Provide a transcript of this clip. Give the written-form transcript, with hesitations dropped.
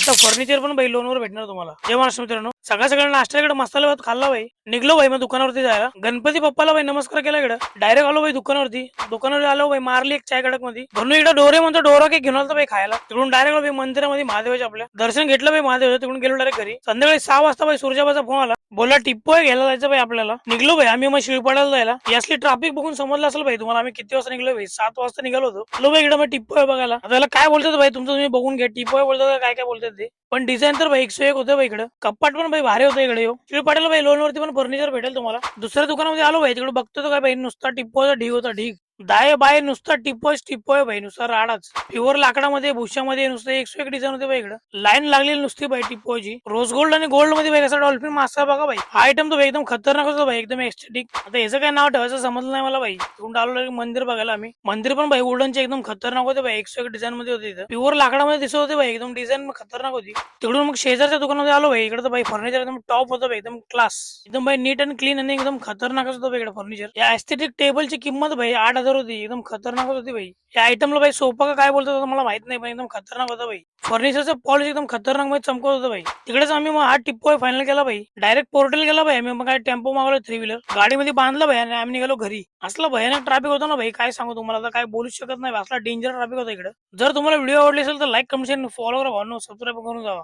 मस्त फर्निचर पण बाई लोनवर भेटणार तुम्हाला. जय महाराष्ट्र मित्रांनो, सगळ्या नाश्त्याकडे मसाला भात खाल्ला बाई, निघलो बाई मग दुकानावरती जायला. गणपती बाप्पाला बाई नमस्कार केला इकडं, डायरेक्ट आलो बाई दुकानावर आलो बाई, मारली एक चाय कडक मध्ये. धनू इकडे डोरे म्हणतो, डोरा केक घेऊन आलो बाई खायला. तिकडून डायरेक्ट बाई मंदिरामध्ये महादेवाच्या आपल्या दर्शन घेतलं बाई महादेवाचं. तिकडून गेलो डायरेक्ट घरी. संध्याकाळी 6 वाजता बाई सूर्याबाचा फोन आला, बोला टिप्पोय घ्यायला जायचं बाई आपल्याला. निघलो बाई आम्ही मग शिळपाड्याला जायला. यासली ट्रॅफिक बघून समजलं असेल बाई तुम्हाला आम्ही किती वाजता निघलो बाई. 7 वाजता निघालो होतो. आलो बाई इकडे मग टिप्पोय बघायला. आता याला काय बोलतात बाई तुमचं तुम्ही बघून घ्या. टिप्पोय बोलतात काय काय बोलतात ते, पण डिझाईन तर बाई 101 होतं बाई. इकडे कप्पाट पण बाई भारी होतं इकडे. शिळपाड्याला बाई लोनवरती पण फर्निचर भेटेल तुम्हाला. दुसऱ्या दुकानामध्ये आलो बाई, तिकडे बघतो तो काय बाई नुसता टिप्पोचा ढीग होता, ढीग. दाय बाय नुसता टिप्पोय भाई, नुसता राडाच. प्युअर लाकडामध्ये भुशामध्ये नुसतं 101 डिझाईन होते बाई. इकडे लाईन लागलेली नुसती बाई टिप्पोची. रोज गोल्ड आणि गोल्ड मध्ये बाई कसा डॉल्फिन मासा बघा बाई. हा आयटम तो एकदम खतरनाक होता बाई, एकदम एस्थेटिक. आता याचं काय नाव ठेवायचं समजलं नाही मला बाई. तिकडून आलो मंदिर बघायला आम्ही. मंदिर पण बाई वुडनचे एकदम खतरनाक होते बाई, 101 डिझाईन मध्ये होते. प्युअर लाकडामध्ये दिसत होते बाई, एकदम डिझाईन खतरनाक होती. तिकडून मग शेजारच्या दुकानामध्ये आलो बाई. इकडे तर बाई फर्निचर एकदम टॉप होतं बाई, एकदम क्लास, एकदम बाई नीट अँड क्लीन आणि एकदम खतरनाकच होतं बाई इकडे फर्निचर. या एस्थेटिक टेबलची किंमत भाई 8,000 होती, एकदम खतरनाक होती भाई. या आयटमला भाई सोफा का काय बोलतात मला माहित नाही, पण एकदम खतरनाक होता भाई. फर्निचरचं पॉलिश एकदम खतरनाक मध्ये चमकत होतं भाई. तिकडेच आम्ही मग हा टिप्पो फायनल केला भाई. डायरेक्ट पोर्टल गेला भाई. आम्ही मग काय टेम्पो मागवला 3 व्हीलर, गाडीमध्ये बांधलं भाई आणि आम्ही निघालो घरी. असला भयानक ट्रॅफिक होता ना भाई, काय सांगू तुम्हाला, आता काय बोलूच शकत नाही. असला डेंजर ट्रॅफिक होता इकडे. जर तुम्हाला व्हिडिओ आवडली असेल तर लाईक, कमेंट, फॉलो करा भावनो, सबस्क्राईब करून जावा.